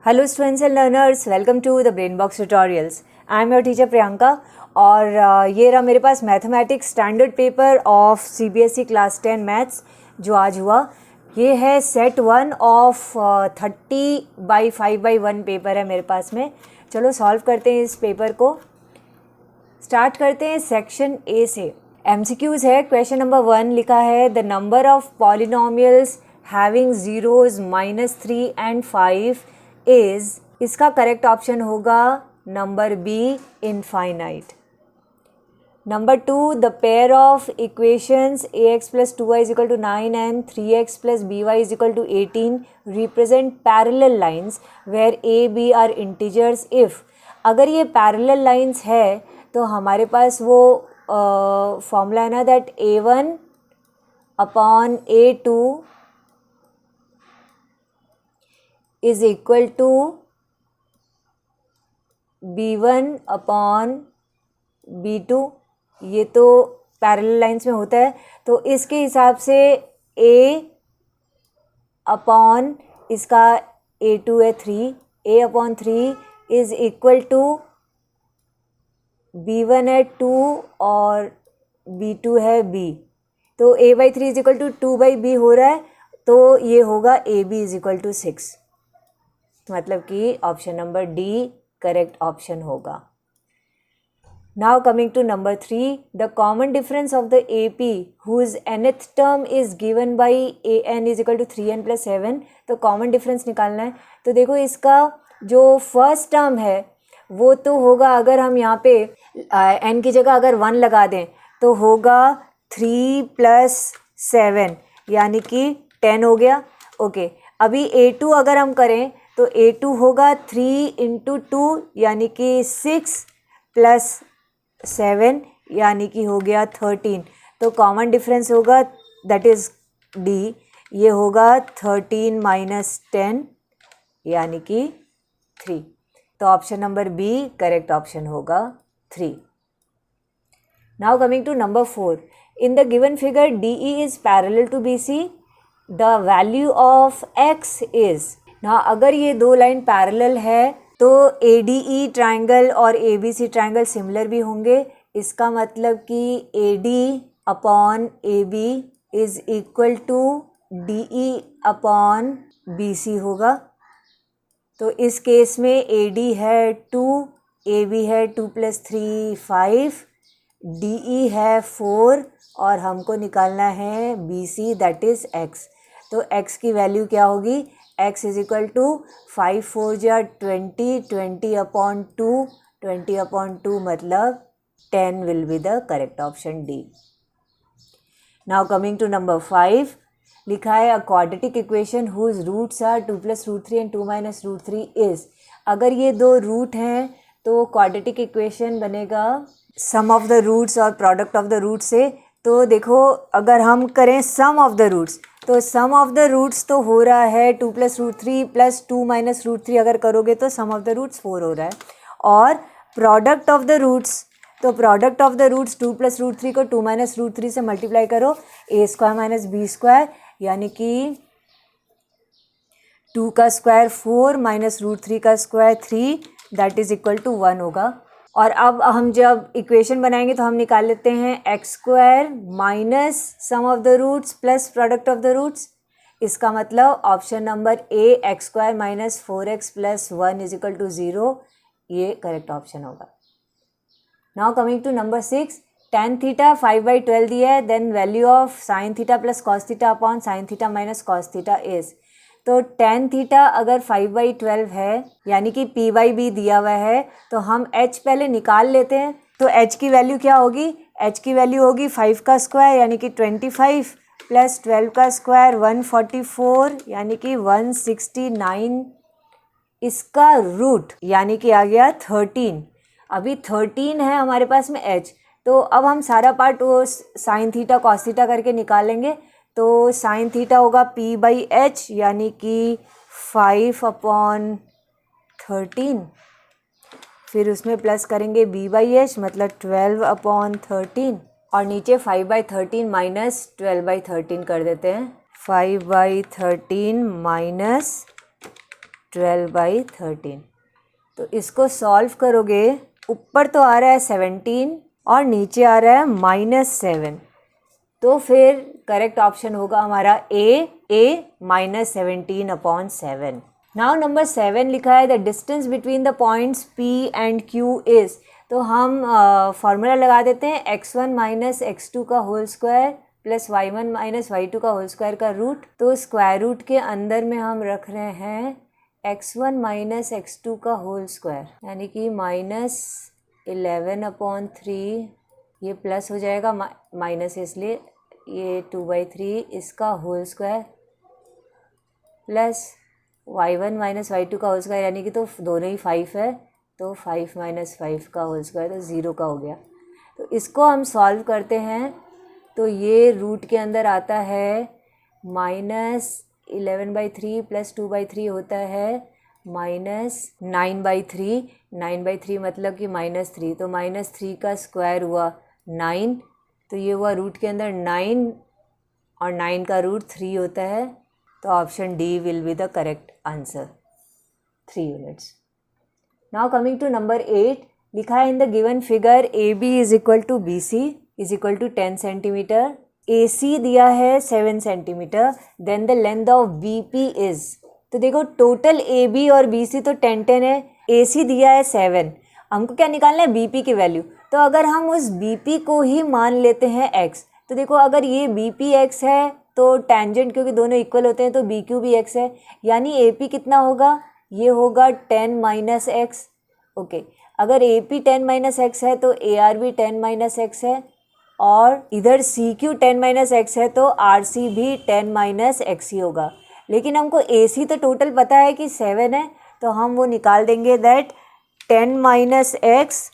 Hello students and learners, welcome to the Brain Box Tutorials. I am your teacher Priyanka और ये रहा मेरे पास mathematics standard paper of CBSE class 10 maths जो आज हुआ। ये है सेट 1 ऑफ 30/5/1 पेपर है मेरे पास में। चलो सॉल्व करते हैं इस पेपर को। स्टार्ट करते हैं सेक्शन ए से। MCQs है। क्वेश्चन नंबर 1 लिखा है the number of polynomials having zeros -3 and 5 is, इसका करेक्ट ऑप्शन होगा number B infinite. Number 2 the pair of equations ax + 2y = 9 and 3x + by = 18 represent parallel lines where a b are integers if. अगर ये parallel lines है तो हमारे पास वो formula है ना that a1 upon a2 is equal to b1 upon b2। ये तो पैरेलल लाइंस में होता है, तो इसके हिसाब से a अपॉन इसका a2 है 3, a upon 3 is equal to b1 है 2 और b2 है b, तो a/3 is equal to 2/b हो रहा है, तो ये होगा ab इज इक्वल टू 6। मतलब कि option number D correct option होगा। Now coming to number 3 the common difference of the AP whose nth term is given by an is equal to 3n + 7। तो कॉमन डिफरेंस निकालना है। तो देखो इसका जो फर्स्ट टर्म है वो तो होगा, अगर हम यहाँ पे n की जगह अगर 1 लगा दें तो होगा 3 + 7 यानी कि 10 हो गया। ओके, अभी a2 अगर हम करें तो a2 होगा 3 × 2 यानी कि 6 + 7 यानी कि हो गया 13। तो कॉमन डिफरेंस होगा दैट इज़ डी, ये होगा 13 - 10 यानी कि 3। तो option number B correct option होगा 3। Now coming to number 4 in the given figure DE is parallel to BC the value of x is. ना अगर ये दो लाइन पैरेलल है तो ADE ट्रायंगल और ABC ट्रायंगल सिमिलर भी होंगे। इसका मतलब कि AD upon AB is equal to DE upon BC होगा। तो इस केस में AD है 2, AB है 2 + 3 5, DE है 4 और हमको निकालना है BC दैट इज़ x। तो x की वैल्यू क्या होगी? x इज इक्वल टू 5 4 जा 20, 20/2, 20/2 मतलब 10 will be the correct option D. Now coming to number 5 लिखा है a quadratic equation whose roots are 2 + √3 and 2 - √3 is. अगर ये दो रूट हैं तो क्वाड्रेटिक इक्वेशन बनेगा सम ऑफ द रूट्स और प्रोडक्ट ऑफ द रूट से। तो देखो अगर हम करें सम ऑफ द रूट्स तो सम ऑफ द रूट्स तो हो रहा है 2 + √3 + 2 - √3 अगर करोगे तो सम ऑफ द रूट्स 4 हो रहा है। और प्रोडक्ट ऑफ द रूट्स, तो प्रोडक्ट ऑफ द रूट्स 2 + √3 को 2 - √3 से मल्टीप्लाई करो, a² - b² यानी कि 2 का स्क्वायर 4 - √3 का square 3 that is equal to 1 होगा। और अब हम जब इक्वेशन बनाएंगे तो हम निकाल लेते हैं x² minus sum of the roots plus product of the roots. इसका मतलब option number A x² - 4x + 1 is equal to 0 ये करेक्ट ऑप्शन होगा। Now coming to number 6 tan theta 5/12 दिया है, then value of sin theta + cos theta upon sin theta - cos theta is. तो tan theta अगर 5/12 है यानी कि p/b दिया हुआ है तो हम h पहले निकाल लेते हैं। तो h की वैल्यू क्या होगी? h की वैल्यू होगी 5 का स्क्वायर यानी कि 25 + 12 का स्क्वायर 144 यानी कि 169, इसका रूट यानी कि आ गया 13। अभी 13 है हमारे पास में h, तो अब हम सारा पार्ट वो sin थीटा cos थीटा करके निकालेंगे। तो sin थीटा होगा p/h यानी कि 5/13, फिर उसमें प्लस करेंगे b/h मतलब 12/13 और नीचे 5/13 माइनस 12/13 कर देते हैं। 5/13 माइनस 12/13। तो इसको सॉल्व करोगे, ऊपर तो आ रहा है 17 और नीचे आ रहा है -7, तो फिर करेक्ट ऑप्शन होगा हमारा ए -17/7। नाउ नंबर 7 लिखा है the distance between the points P and Q is. तो हम फॉर्मूला लगा देते हैं x1 - x2 का whole square plus y1 - y2 का होल स्क्वायर का रूट। तो स्क्वायर रूट के अंदर में हम रख रहे हैं x1 - x2 का होल स्क्वायर, यानी कि -11/3, ये प्लस हो जाएगा माइनस इसलिए ये 2/3 इसका whole square plus y1 - y2 का होल स्क्वायर, यानी कि तो दोनों ही 5 है, तो 5 - 5 का होल स्क्वायर, तो 0 का हो गया। तो इसको हम सॉल्व करते हैं, तो ये रूट के अंदर आता है -11/3 प्लस 2/3 होता है -9/3। 9/3 मतलब कि -3, तो -3 का स्क्वायर हुआ 9, तो ये हुआ रूट के अंदर 9 और 9 का रूट 3 होता है। तो option D will be the correct answer, 3 units. Now coming to number 8, लिखा है in the given figure AB is equal to BC is equal to 10 centimetre, AC दिया है 7 centimetre, then the length of BP is. तो देखो total AB और BC तो 10-10 है, AC दिया है 7, हमको क्या निकालना है BP की वैल्यू। तो अगर हम उस BP को ही मान लेते हैं x, तो देखो अगर ये BP x है तो टेंजेंट क्योंकि दोनों इक्वल होते हैं तो BQ भी x है, यानी AP कितना होगा, ये होगा 10 - x। ओके, अगर AP 10 - x है तो AR भी 10 - x है, और इधर CQ 10 - x है तो RC भी 10 - x ही होगा। लेकिन हमको AC तो टोटल पता है कि 7 है, तो हम वो निकाल देंगे दैट 10 - x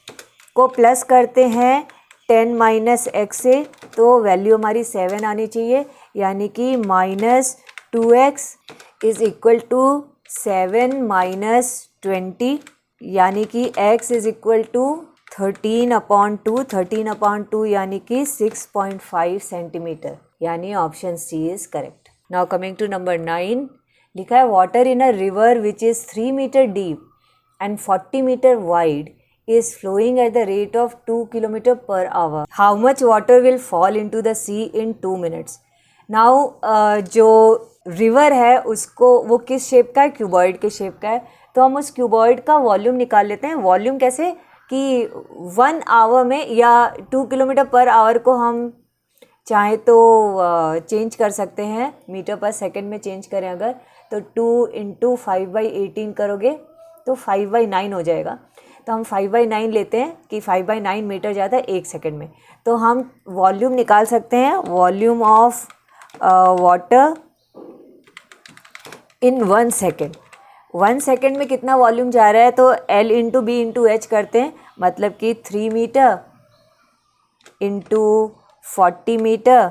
को प्लस करते हैं 10 - x से, तो वैल्यू हमारी 7 आनी चाहिए, यानी कि -2x इज़ इक्वल टू 7 - 20, यानी कि x इज़ इक्वल टू 13/2, 13/2 यानी कि 6.5 सेंटीमीटर, यानी option C is correct. Now coming to number 9, लिखा है water in a river which is 3 metre deep and 40 meter wide is flowing at the rate of 2 km/h. How much water will fall into the sea in 2 minutes? Now जो river है उसको वो किस shape का है, cuboid के shape का है, तो हम उस क्यूबॉइड का वॉल्यूम निकाल लेते हैं। वॉल्यूम कैसे कि 1 आवर में या 2 km/h को हम चाहे तो चेंज कर सकते हैं, मीटर पर सेकेंड में चेंज करें अगर, तो 2 × 5/18 करोगे तो 5/9 हो जाएगा। तो हम 5/9 लेते हैं कि 5/9 मीटर जाता है 1 सेकेंड में, तो हम वॉल्यूम निकाल सकते हैं, volume of water in 1 second. 1 second में कितना वॉल्यूम जा रहा है, तो L × B × H करते हैं, मतलब कि 3 मीटर × 40 मीटर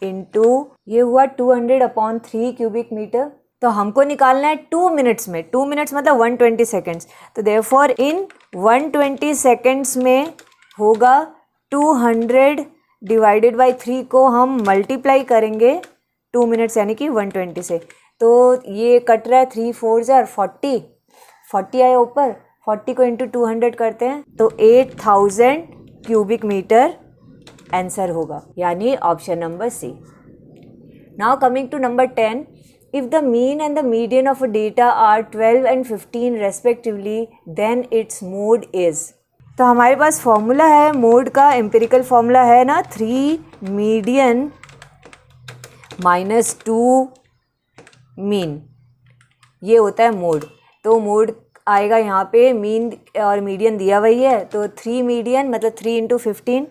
इंटू ये हुआ 200/3 क्यूबिक मीटर। तो हमको निकालना है 2 मिनट्स में, 2 मिनट्स मतलब 120 सेकेंड्स, तो देयरफॉर इन 120 सेकेंड्स में होगा 200 डिवाइडेड बाई 3 को हम मल्टीप्लाई करेंगे 2 मिनट्स यानी कि 120 से, तो ये कट रहा है 3 4 जार 40 आया ऊपर, 40 को इंटू 200 करते हैं तो 8000 क्यूबिक मीटर आंसर होगा, यानी option number C. Now coming to number 10, if the mean and the median of a data are 12 and 15 respectively, then its mode is। तो हमारे पास फॉर्मूला है मोड का, एम्पिरिकल फॉर्मूला है ना, 3 मीडियन - 2 मीन, ये होता है मोड। तो मोड आएगा यहाँ पे, मीन और मीडियन दिया वही है, तो 3 मीडियन मतलब 3 × 15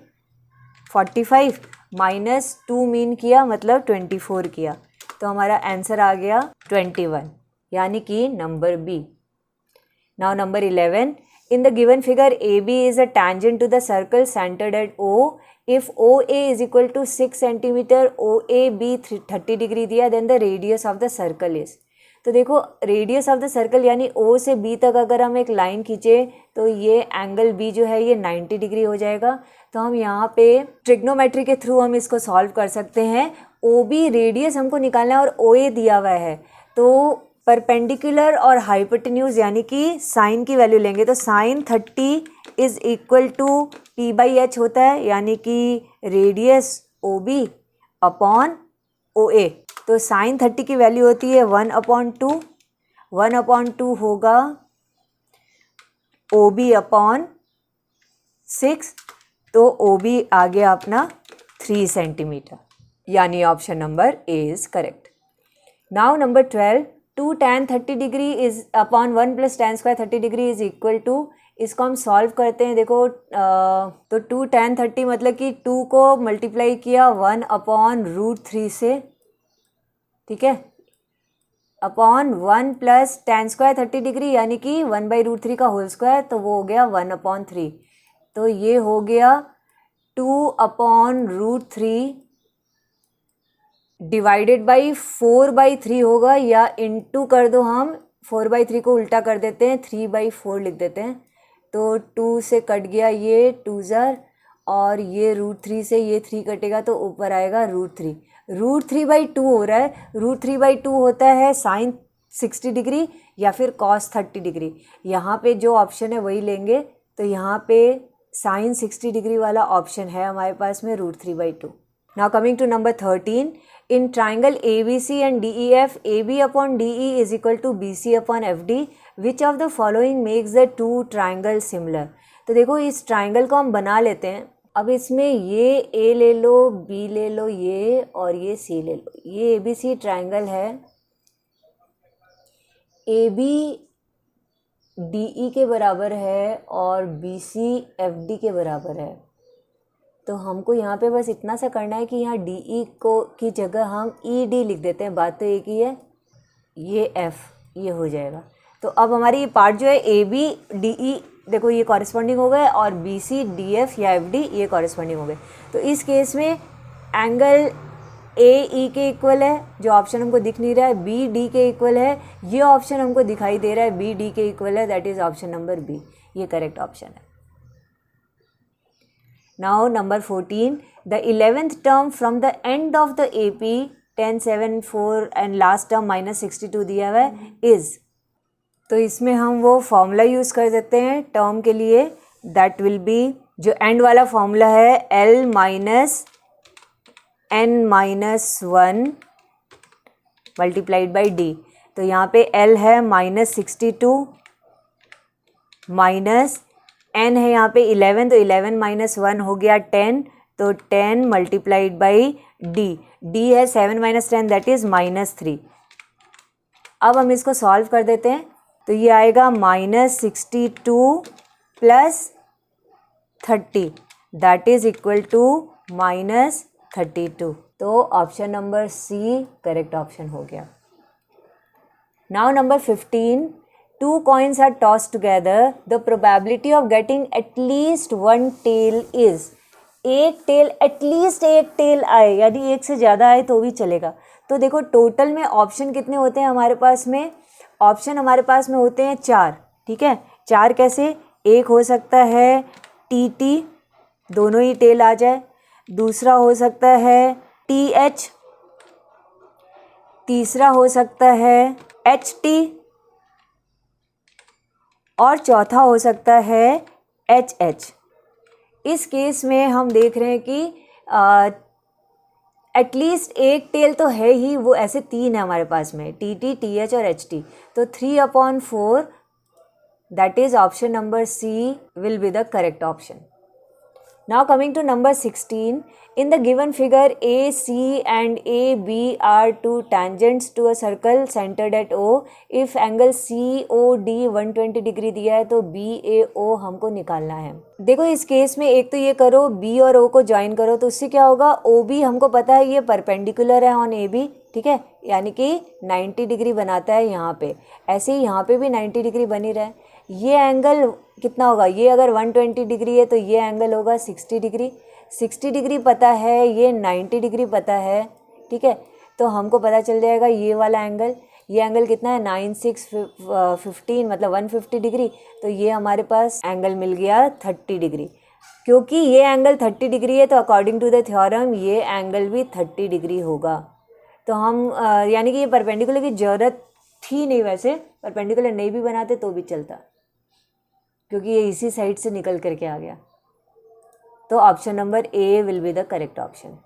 45 माइनस 2 मीन किया मतलब 24 किया, तो हमारा आंसर आ गया 21, यानी कि number B. Now number 11, in the given figure A B is a tangent to the circle centred at O, if O A is equal to 6 centimetre, O A B 30 degree दिया, then the radius of the circle is. तो देखो radius of the circle यानी ओ से B तक अगर हम एक line खींचे तो ये एंगल बी जो है ये 90 डिग्री हो जाएगा। तो हम यहाँ पे ट्रिग्नोमेट्री के थ्रू हम इसको सॉल्व कर सकते हैं। ओ बी रेडियस हमको निकालना है और ओ ए दिया हुआ है, तो परपेंडिकुलर और हाइपोटेन्यूज यानी कि साइन की वैल्यू लेंगे तो sine 30 is equal to P by H होता है, यानी कि radius O B upon O A. तो साइन 30 की वैल्यू होती है 1/2, 1/2 होगा ओ बी अपॉन 6, तो ओ बी आ गया अपना 3 सेंटीमीटर, यानी option number A is correct. Now number 12, 2 tan 30 degree is upon 1 + tan square 30 degree is equal to, इसको हम सॉल्व करते हैं। देखो तो 2 tan 30 मतलब कि 2 को मल्टीप्लाई किया 1/√3 से, ठीक है, अपॉन 1 + tan स्क्वायर 30 डिग्री यानी कि 1/√3 का होल स्क्वायर, तो वो हो गया 1/3। तो ये हो गया 2/√3 डिवाइडेड बाई 4/3 होगा, या इंटू कर दो, हम 4/3 को उल्टा कर देते हैं, 3/4 लिख देते हैं। तो 2 से कट गया ये 2 ज़र, और ये √3 से ये 3 कटेगा तो ऊपर आएगा √3। √3/2 हो रहा है, √3/2 होता है साइन 60 डिग्री या फिर कॉस 30 डिग्री। यहाँ पे जो ऑप्शन है वही लेंगे, तो यहाँ पे साइन 60 डिग्री वाला ऑप्शन है हमारे पास में √3/2। Now coming to number 13, in triangle ABC and DEF, AB upon DE is equal to BC upon FD, which of the following makes the two triangles similar? तो देखो इस ट्राइंगल को हम बना लेते हैं। अब इसमें ये A ले लो, B ले लो ये, और ये C ले लो। ये ABC ट्राइंगल है, AB DE के बराबर है और BC FD के बराबर है। तो हमको यहाँ पे बस इतना सा करना है कि यहाँ डी ई को की जगह हम ई डी लिख देते हैं, बात तो एक ही है, ये एफ, ये हो जाएगा। तो अब हमारी ये पार्ट जो है ए बी डी ई, देखो ये कॉरेस्पॉन्डिंग हो गए, और बी सी डी एफ या एफ डी ये कॉरेस्पॉन्डिंग हो गए। तो इस केस में एंगल ए ई के इक्वल है, जो ऑप्शन हमको दिख नहीं रहा है, बी डी के इक्वल है, ये ऑप्शन हमको दिखाई दे रहा है, बी डी के इक्वल है, that is option number B, ये करेक्ट ऑप्शन है। Now number 14, the 11th term from the end of the AP 10, 7, 4 and last term -62 दिया हुआ है is, तो इसमें हम वो फॉर्मूला यूज़ कर देते हैं टर्म के लिए, that will be, जो एंड वाला फॉर्मूला है L - n-1 multiplied by D। तो यहाँ पे L है -62 माइनस n है यहाँ पे 11, तो 11 - 1 हो गया 10, तो 10 मल्टीप्लाइड बाई d, d है 7 - 10 दैट इज़ -3। अब हम इसको सॉल्व कर देते हैं, तो ये आएगा -62 + 30 दैट इज़ इक्वल टू -32। तो option number C correct option हो गया। Now number 15, two coins are tossed together, the probability of getting at least one tail is, एक टेल, एटलीस्ट एक टेल आए, यानी एक से ज़्यादा आए तो भी चलेगा। तो देखो टोटल में ऑप्शन कितने होते हैं हमारे पास में, ऑप्शन हमारे पास में होते हैं 4, ठीक है। 4 कैसे, एक हो सकता है TT, दोनों ही टेल आ जाए, दूसरा हो सकता है TH, तीसरा हो सकता है HT, और चौथा हो सकता है HH। इस केस में हम देख रहे हैं कि एटलीस्ट एक टेल तो है ही, वो ऐसे 3 है हमारे पास में, TT, TH और HT। तो 3/4 that is option number C will be the correct option. Now coming to number 16, in the given figure A, C and AB are two tangents to a circle centered at O. If angle COD 120 degree दिया है तो BAO हमको निकालना है। देखो इस case में एक तो ये करो, B और O को ज्वाइन करो, तो उससे क्या होगा, OB हमको पता है ये परपेंडिकुलर है ऑन AB, ठीक है, यानी कि 90 डिग्री बनाता है यहाँ पे, ऐसे ही यहाँ पे भी 90 डिग्री बनी रहे। ये एंगल कितना होगा, ये अगर 120 डिग्री है तो ये एंगल होगा 60 डिग्री, 60 डिग्री पता है, ये 90 डिग्री पता है, ठीक है। तो हमको पता चल जाएगा ये वाला एंगल, ये एंगल कितना है 9, 6, 15 मतलब 150 डिग्री, तो ये हमारे पास एंगल मिल गया 30 डिग्री। क्योंकि ये एंगल 30 डिग्री है तो अकॉर्डिंग टू द थ्योरम ये एंगल भी 30 डिग्री होगा। तो हम यानी कि ये परपेंडिकुलर की ज़रूरत थी नहीं, वैसे परपेंडिकुलर नहीं भी बनाते तो भी चलता, क्योंकि ये इसी साइड से निकल करके आ गया। तो option number A will be the correct option.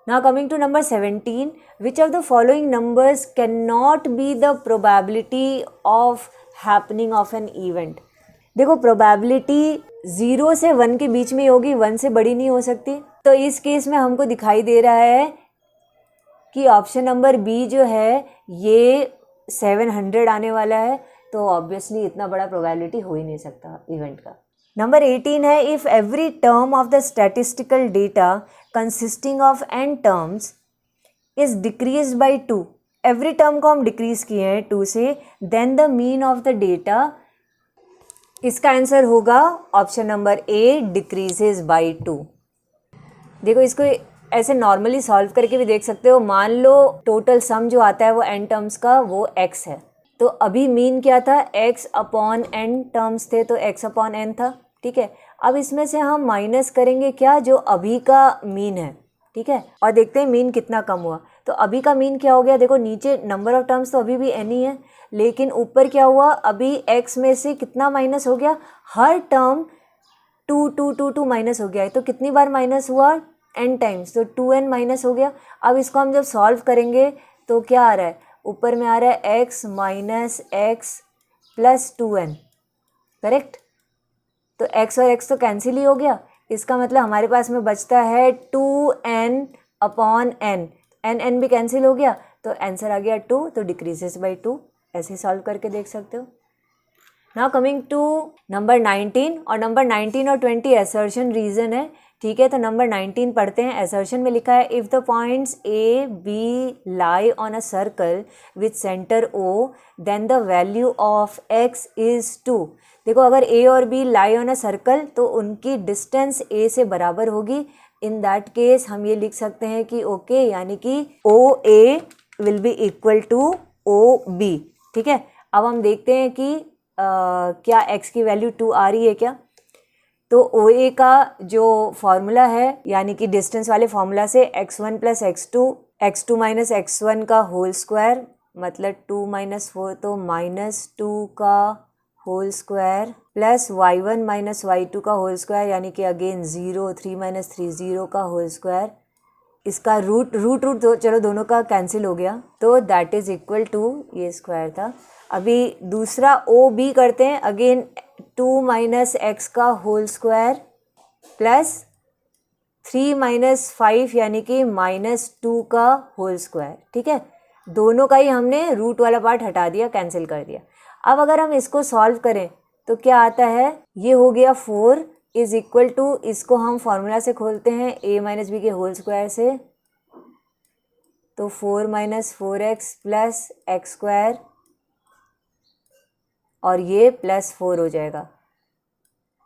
Now coming to number 17, which of the following numbers cannot be the probability of happening of an event? देखो probability 0 से 1 के बीच में होगी, 1 से बड़ी नहीं हो सकती। तो इस केस में हमको दिखाई दे रहा है कि ऑप्शन नंबर बी जो है ये 700 आने वाला है, तो ऑब्वियसली इतना बड़ा प्रोबेबिलिटी हो ही नहीं सकता इवेंट का। नंबर 18 है, if every term of the statistical data consisting of n terms is decrease by 2, every term को हम डिक्रीज किए हैं 2 से, then the mean of the data, इसका आंसर होगा option number A, decreases by 2। देखो इसको ऐसे नॉर्मली सॉल्व करके भी देख सकते हो। मान लो टोटल सम जो आता है वो n टर्म्स का वो x है, तो अभी मीन क्या था, x अपॉन n टर्म्स थे, तो x अपॉन n था, ठीक है। अब इसमें से हम माइनस करेंगे क्या, जो अभी का मीन है, ठीक है, और देखते हैं मीन कितना कम हुआ। तो अभी का मीन क्या हो गया, देखो नीचे नंबर ऑफ टर्म्स तो अभी भी n ही है, लेकिन ऊपर क्या हुआ, अभी x में से कितना माइनस हो गया, हर टर्म 2 2 2 2 माइनस हो गया है। तो कितनी बार माइनस हुआ, n टाइम्स, तो 2n माइनस हो गया। अब इसको हम जब सॉल्व करेंगे तो क्या आ रहा है, ऊपर में आ रहा है x minus x plus 2n, correct. तो x और x तो कैंसिल ही हो गया, इसका मतलब हमारे पास में बचता है 2n अपॉन n, n भी कैंसिल हो गया, तो आंसर आ गया 2, तो डिक्रीजेस बाई 2। ऐसे सॉल्व करके देख सकते हो। नाउ कमिंग टू नंबर 19, और नंबर 19 और 20 असर्शन रीजन है, ठीक है। तो नंबर 19 पढ़ते हैं। असर्शन में लिखा है, if the points A B lie on a circle with centre O, then the value of x is 2। देखो अगर ए और B lie on a circle तो उनकी डिस्टेंस ए से बराबर होगी। इन दैट केस हम ये लिख सकते हैं कि ओके, यानी कि O A will be equal to O B, ठीक है। अब हम देखते हैं कि क्या x की वैल्यू 2 आ रही है क्या। तो ओ ए का जो फॉर्मूला है, यानी कि डिस्टेंस वाले फॉर्मूला से x1 plus x2 minus x1 का होल स्क्वायर, मतलब 2 माइनस 4 तो -2 का whole square, plus y1 minus y2 का होल स्क्वायर, यानी कि अगेन 0, 3 माइनस 3 0 का होल स्क्वायर। इसका रूट तो चलो दोनों का कैंसिल हो गया, तो दैट इज इक्वल टू, ये स्क्वायर था। अभी दूसरा ओ बी करते हैं, अगेन 2 माइनस एक्स का होल स्क्वायर प्लस 3 माइनस 5 यानी कि -2 का होल स्क्वायर, ठीक है। दोनों का ही हमने रूट वाला पार्ट हटा दिया, कैंसिल कर दिया। अब अगर हम इसको सॉल्व करें तो क्या आता है, ये हो गया 4 इज इक्वल टू, इसको हम फॉर्मूला से खोलते हैं a माइनस बी के होल स्क्वायर से, तो 4 minus 4x plus x square, और ये प्लस 4 हो जाएगा।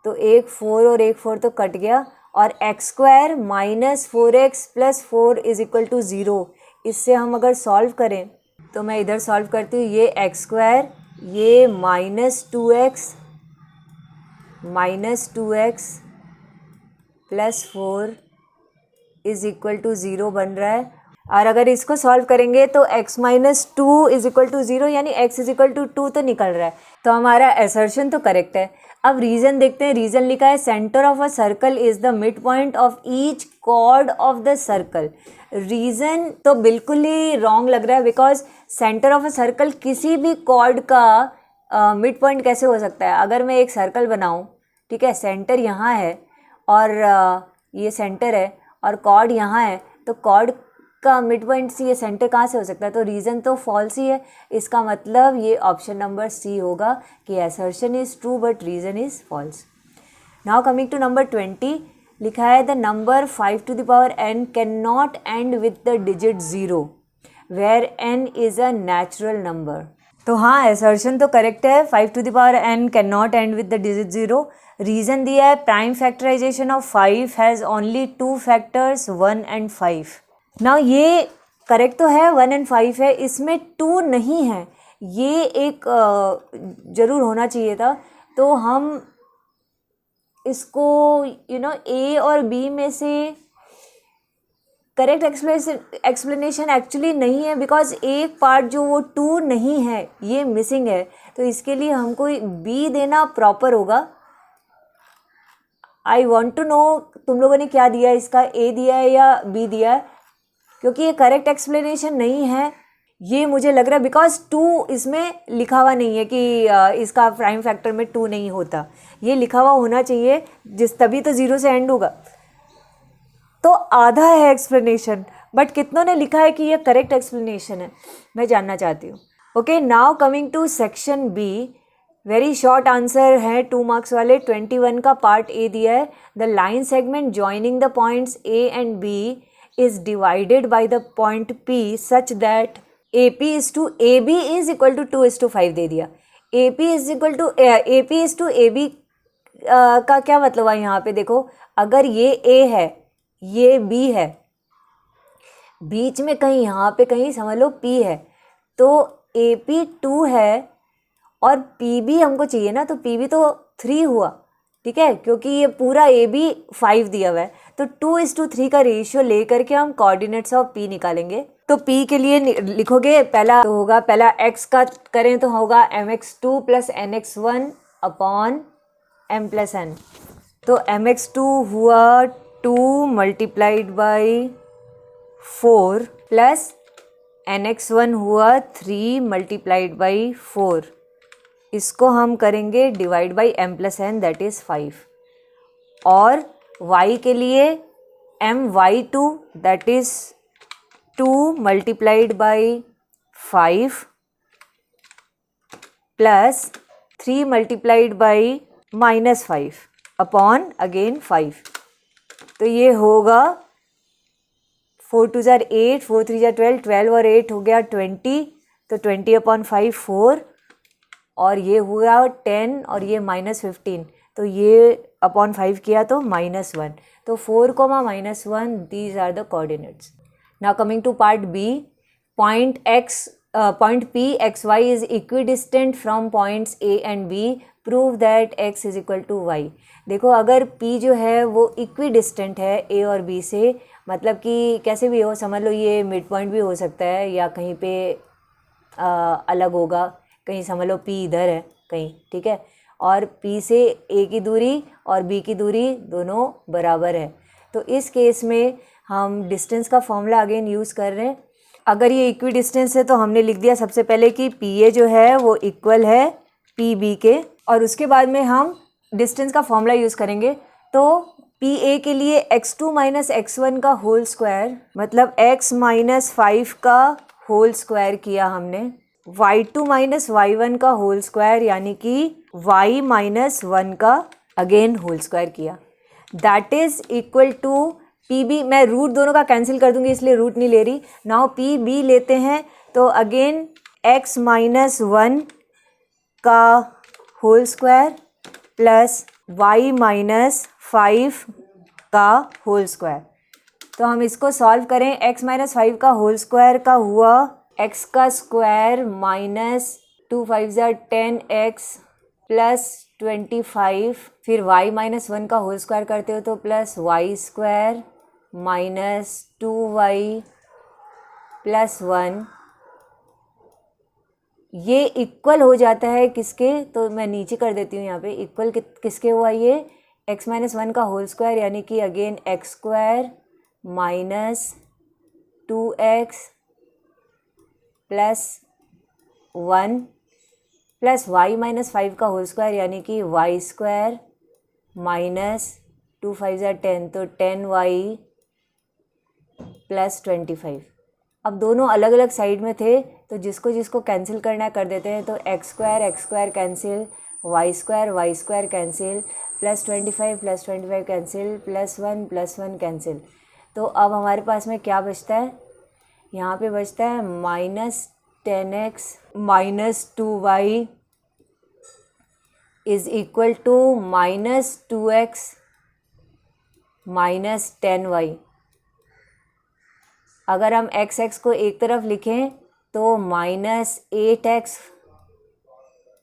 तो एक 4 और एक 4 तो कट गया, और x square minus 4x plus 4 is equal to 0। इससे हम अगर सॉल्व करें तो मैं इधर सॉल्व करती हूँ, ये एक्स स्क्वायर, ये -2x plus 4 is equal to 0 बन रहा है। और अगर इसको सॉल्व करेंगे तो x minus 2 is equal to 0, यानी x इज इक्वल टू 2 तो निकल रहा है। तो हमारा असर्शन तो करेक्ट है। अब रीजन देखते हैं। रीजन लिखा है, centre of a circle is the mid point of each chord of the circle. Reason तो बिल्कुल ही रॉन्ग लग रहा है, because centre of a circle किसी भी कॉर्ड का मिड पॉइंट कैसे हो सकता है। अगर मैं एक सर्कल बनाऊं, ठीक है, सेंटर यहाँ है और ये सेंटर है और कॉर्ड यहाँ है, तो कॉर्ड का मिड पॉइंट से ये सेंटर कहाँ से हो सकता है। तो रीज़न तो फॉल्स ही है। इसका मतलब ये ऑप्शन नंबर सी होगा कि assertion is true but reason is false. Now coming to number 20, लिखा है the number 5 to the power n can not end with the digit 0 where n is a natural number. तो हाँ, assertion तो correct है, 5 to the power n can not end with the digit 0। Reason दिया है, prime factorisation of 5 has only 2 factors 1 and 5। ना ये correct तो है, 1 and 5 है, इसमें 2 नहीं है, ये एक ज़रूर होना चाहिए था। तो हम इसको A और B में से करेक्ट एक्सप्लेनेशन एक्चुअली नहीं है, बिकॉज एक पार्ट जो वो 2 नहीं है, ये मिसिंग है, तो इसके लिए हमको बी देना प्रॉपर होगा। आई वॉन्ट टू नो तुम लोगों ने क्या दिया, इसका ए दिया है या बी दिया है, क्योंकि ये करेक्ट एक्सप्लेनेशन नहीं है, ये मुझे लग रहा है, बिकॉज 2 इसमें लिखा हुआ नहीं है कि इसका प्राइम फैक्टर में 2 नहीं होता, ये लिखा हुआ होना चाहिए, तभी तो 0 से एंड होगा। तो आधा है एक्सप्लेनेशन, बट कितनों ने लिखा है कि ये करेक्ट एक्सप्लेनेशन है, मैं जानना चाहती हूँ। Okay, now coming to section B, very short answer है 2 मार्क्स वाले। 21 का पार्ट ए दिया है, the line segment joining the points A and B is divided by the point P such that AP is to AB is equal to 2:5 दे दिया। AP is to AB का क्या मतलब है यहाँ पे देखो, अगर ये A है, ये B है, बीच में कहीं यहाँ पे कहीं समझ लो P है, तो AP 2 है और PB हमको चाहिए ना, तो PB तो 3 हुआ, ठीक है, क्योंकि ये पूरा AB 5 दिया हुआ है, तो 2:3 का रेशियो लेकर के हम कोऑर्डिनेट्स ऑफ P निकालेंगे। तो P के लिए लिखोगे, पहला तो होगा, पहला x का करें तो होगा mx2 + nx1 upon m + n, तो mx2 हुआ 2 × 4 प्लस nx1 हुआ 3 × 4, इसको हम करेंगे divide by m + n, that is 5, और y के लिए my2 that is 2 × 5 plus 3 × -5 upon again 5, तो ये होगा 4 2 = 8, 4 3 = 12, 12 और 8 हो गया 20, तो 20/5 4, और ये हुआ 10 और ये -15, तो ये अपॉन 5 किया तो -1, तो 4, -1, these are the coordinates. Now coming to part B, point P xy is equidistant from points A and B, prove that x is equal to y। देखो, अगर P जो है वो इक्विडिस्टेंट है A और B से, मतलब कि कैसे भी हो, समझ लो ये मिड पॉइंट भी हो सकता है या कहीं पे अलग होगा, कहीं समझ लो P इधर है कहीं, ठीक है, और P से A की दूरी और B की दूरी दोनों बराबर है, तो इस केस में हम डिस्टेंस का फॉर्मूला अगेन यूज़ कर रहे हैं। अगर ये इक्वी डिस्टेंस है तो हमने लिख दिया सबसे पहले कि PA जो है वो इक्वल है PB के, और उसके बाद में हम डिस्टेंस का फॉर्मूला यूज़ करेंगे। तो PA के लिए x2 - x1 का होल स्क्वायर, मतलब x - 5 का होल स्क्वायर किया हमने, y2 - y1 का होल स्क्वायर, यानी कि y - 1 का अगेन होल स्क्वायर किया, that is equal to PB। मैं रूट दोनों का कैंसिल कर दूंगी, इसलिए रूट नहीं ले रही। नाउ PB लेते हैं, तो अगेन x - 1 का होल स्क्वायर प्लस y - 5 का होल स्क्वायर। तो हम इसको सॉल्व करें, x - 5 का होल स्क्वायर का हुआ x का स्क्वायर माइनस 2 5 = 10x प्लस 25, फिर y - 1 का होल स्क्वायर करते हो तो plus y square minus 2y plus 1, ये इक्वल हो जाता है किसके, तो मैं नीचे कर देती हूँ यहाँ पे, इक्वल किसके हुआ, ये x - 1 का होल स्क्वायर, यानी कि again x square minus 2x plus 1 plus y - 5 का होल स्क्वायर, यानी कि y स्क्वायर माइनस 2 5 = 10, तो 10y प्लस 25। अब दोनों अलग अलग साइड में थे, तो जिसको जिसको कैंसिल करना है कर देते हैं, तो x square cancel, y square cancel, plus 25 cancel, plus 1 cancel. तो अब हमारे पास में क्या बचता है, यहाँ पे बचता है -10x - 2y is equal to -2x - 10y। अगर हम x को एक तरफ लिखें तो -8x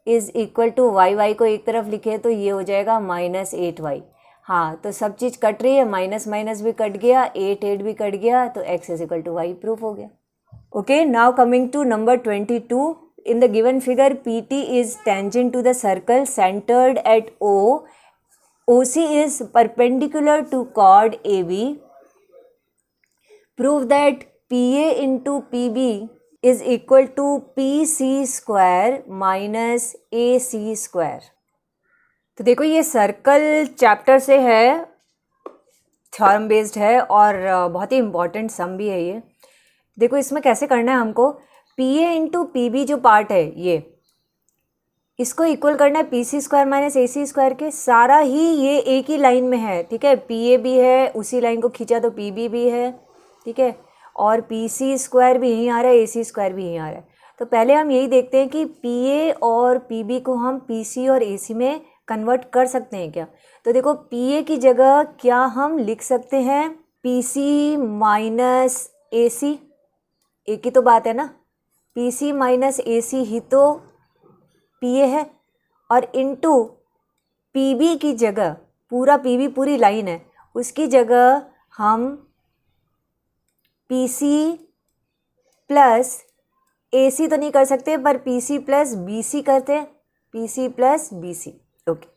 is equal to y को एक तरफ लिखें तो ये हो जाएगा -8y। हाँ, तो सब चीज़ कट रही है, माइनस माइनस भी कट गया, 8 भी कट गया, तो x is equal to y proof हो गया. Okay, now coming to number 22. In the given figure, PT is tangent to the circle centered at O. OC is perpendicular to chord AB. Prove that PA into PB is equal to PC square minus AC square. तो देखो ये circle chapter से है, theorem based है और बहुत ही important सम भी है ये. देखो इसमें कैसे करना है हमको, PA इंटू PB जो पार्ट है ये, इसको इक्वल करना है PC square minus AC square के. सारा ही ये एक ही लाइन में है, ठीक है. PA भी है, उसी लाइन को खींचा तो PB भी है, ठीक है. और PC स्क्वायर भी यहीं आ रहा है, AC स्क्वायर भी यहीं आ रहा है. तो पहले हम यही देखते हैं कि PA और PB को हम PC और AC में कन्वर्ट कर सकते हैं क्या. तो देखो PA की जगह क्या हम लिख सकते हैं, PC माइनस AC, एक ही तो बात है ना. PC माइनस AC ही तो PA है. और इनटू PB की जगह, पूरा PB पूरी लाइन है, उसकी जगह हम PC प्लस AC तो नहीं कर सकते, पर PC प्लस BC करते हैं, PC प्लस BC. ओके,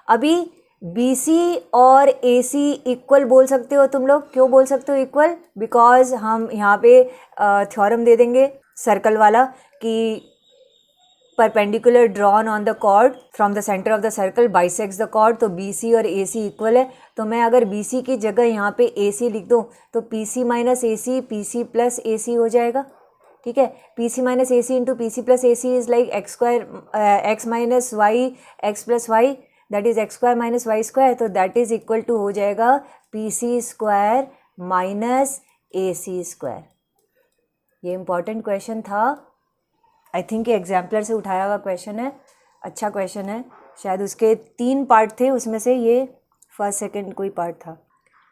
अभी BC और AC इक्वल बोल सकते हो तुम लोग. क्यों बोल सकते हो इक्वल? बिकॉज हम यहाँ पे थ्योरम दे देंगे सर्कल वाला कि perpendicular drawn on the chord from the centre of the circle bisects the chord. तो BC और AC इक्वल है. तो मैं अगर BC की जगह यहाँ पे AC लिख दूँ तो PC minus AC PC plus AC हो जाएगा, ठीक है. PC minus AC into PC plus AC is like x square, x minus y x plus y, that is x square minus y square. तो that is equal to हो जाएगा PC square minus AC square. ये important question था, I think ये exemplar से उठाया हुआ question है, अच्छा क्वेश्चन है. शायद उसके 3 पार्ट थे, उसमें से ये फर्स्ट सेकंड कोई पार्ट था.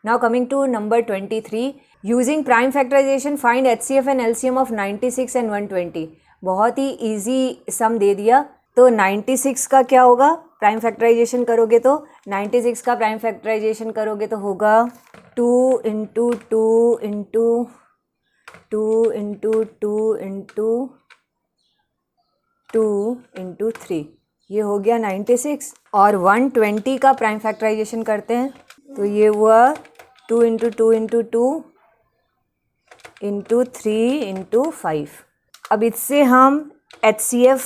Now coming to number 23. Using prime factorisation find HCF and LCM of 96 and 120. बहुत ही ईजी सम दे दिया. तो 96 का क्या होगा, प्राइम फैक्टराइजेशन करोगे तो 96 का प्राइम फैक्टराइजेशन करोगे तो होगा 2 into 2 into 2 into 2 into 2 into 3, ये हो गया 96. और 120 का प्राइम फैक्टराइजेशन करते हैं तो ये हुआ 2 इंटू 2 इंटू 2 इंटू 3 इंटू 5. अब इससे हम HCF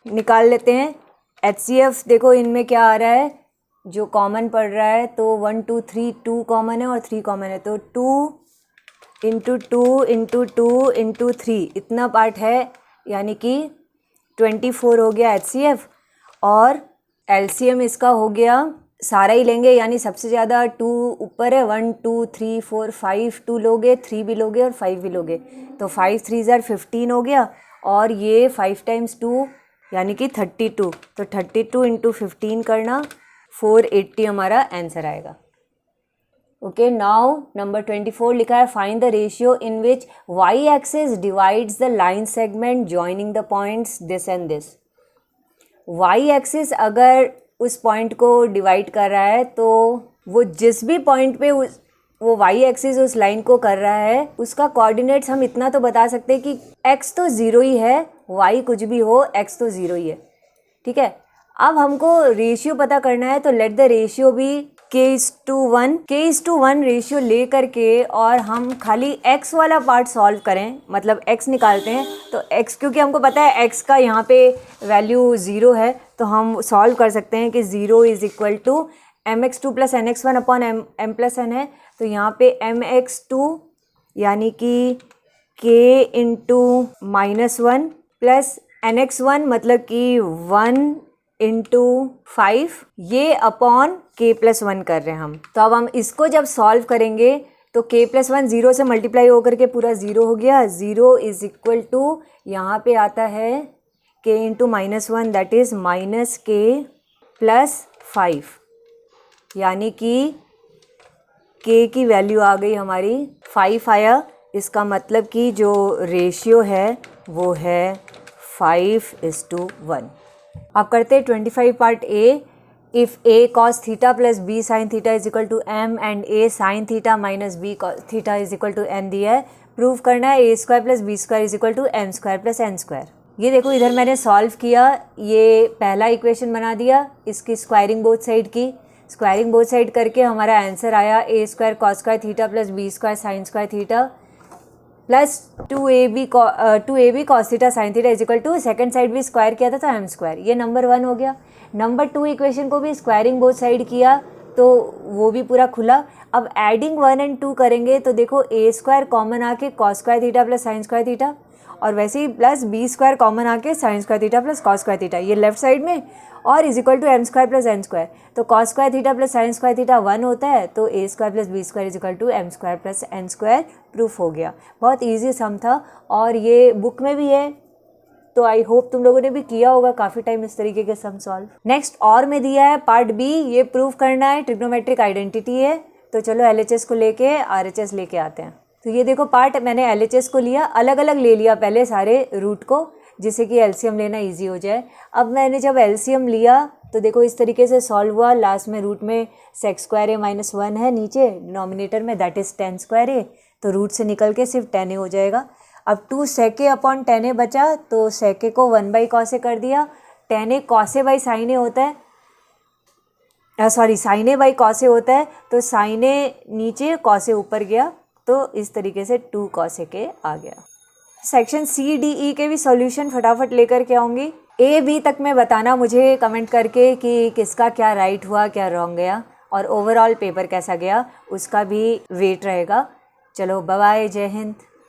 निकाल लेते हैं. HCF देखो इनमें क्या आ रहा है, जो कॉमन पड़ रहा है, तो 1 2 3 2 कॉमन है और 3 कॉमन है, तो 2 इंटू 2 इंटू 2 इंटू 3 इतना पार्ट है, यानी कि 24 हो गया HCF. और LCM इसका हो गया, सारा ही लेंगे, यानी सबसे ज़्यादा 2 ऊपर है, 1 2 3 4 5 2 लोगे, 3 भी लोगे और 5 भी लोगे, तो 5 3 ज़ार 15 हो गया. और ये 5 टाइम्स 2 यानी कि 32, तो 32 इंटू 15 करना, 480 हमारा आंसर आएगा. ओके, नाउ नंबर 24 लिखा है find the ratio in which y axis divides the line segment joining the points this and this. y axis अगर उस पॉइंट को डिवाइड कर रहा है तो वो जिस भी पॉइंट पे वो y एक्सिस उस लाइन को कर रहा है, उसका कोऑर्डिनेट्स हम इतना तो बता सकते हैं कि x तो 0 ही है, y कुछ भी हो, x तो 0 ही है, ठीक है. अब हमको रेशियो पता करना है, तो लेट द रेशियो भी k:1 रेशियो ले करके और हम खाली x वाला पार्ट सॉल्व करें, मतलब x निकालते हैं. तो x, क्योंकि हमको पता है x का यहाँ पे वैल्यू 0 है, तो हम सॉल्व कर सकते हैं कि 0 is equal to mx2 plus nx1 upon m plus n है. तो यहाँ पे mx2 यानी कि k इंटू -1 प्लस nx1 मतलब कि 1 इंटू 5, ये अपॉन k+1 कर रहे हैं हम. तो अब हम इसको जब सॉल्व करेंगे तो k+1 0 से मल्टीप्लाई होकर के पूरा 0 हो गया. 0 इज इक्वल टू यहाँ पे आता है k into -1 that is -k plus 5, यानी कि k की वैल्यू आ गई हमारी 5 आया. इसका मतलब कि जो रेशियो है वो है 5:1. आप करते हैं 25 part A. If A cos theta plus B sine theta is equal to M and A sine theta minus B theta is equal to N दिया है, प्रूव करना है A square plus B square is equal to M square plus N square. ये देखो इधर मैंने solve किया, ये पहला इक्वेशन बना दिया, इसकी स्क्वायरिंग बोथ साइड की, स्क्वायरिंग बोथ साइड करके हमारा आंसर आया A square cos square theta plus B square sine square theta plus 2ab cos theta sine theta is equal to, second side भी स्क्वायर किया था तो एम स्क्वायर। ये number 1 हो गया। नंबर 2 इक्वेशन को भी स्क्वायरिंग बोथ साइड किया तो वो भी पूरा खुला। अब एडिंग 1 एंड 2 करेंगे तो देखो ए स्क्वायर कॉमन आके cos square theta plus sine square theta, और वैसे ही प्लस बी स्क्वायर कॉमन आके sine square theta plus cos square theta, ये लेफ्ट साइड में, और is equal to M square plus N square. तो cos square theta plus sine square theta 1 होता है, तो A square plus B square is equal to M square plus N square proof हो गया। बहुत easy सम था और ये बुक में भी है, तो आई होप तुम लोगों ने भी किया होगा काफ़ी टाइम इस तरीके के सम सॉल्व। नेक्स्ट और में दिया है पार्ट बी, ये प्रूव करना है, ट्रिग्नोमेट्रिक आइडेंटिटी है। तो चलो एलएचएस को लेके आरएचएस लेके आते हैं। तो ये देखो पार्ट मैंने एलएचएस को लिया, अलग अलग ले लिया पहले सारे रूट को, जिससे कि एलसीएम लेना इजी हो जाए। अब मैंने जब एलसीएम लिया तो देखो इस तरीके से सॉल्व हुआ। लास्ट में रूट में सेक्स स्क्वायर ए माइनस 1 है, नीचे डिनोमिनेटर में दैट इज़ टेन स्क्वायर ए, तो रूट से निकल के सिर्फ 10 ए हो जाएगा। अब 2 सेके अपॉन 10 ए बचा, तो सेके को 1 बाई कॉस ए कर दिया। 10 A cos A by sine A होता है, sorry sine A by cos A होता है, तो साइन ए नीचे कॉस ए ऊपर गया, तो इस तरीके से 2 कॉस ए के आ गया। सेक्शन सी डी ई के भी सॉल्यूशन फटाफट लेकर के आऊँगी। ए बी तक में बताना मुझे कमेंट करके कि किसका क्या राइट हुआ, क्या रॉन्ग गया, और ओवरऑल पेपर कैसा गया उसका भी वेट रहेगा। चलो बाय बाय, जय हिंद।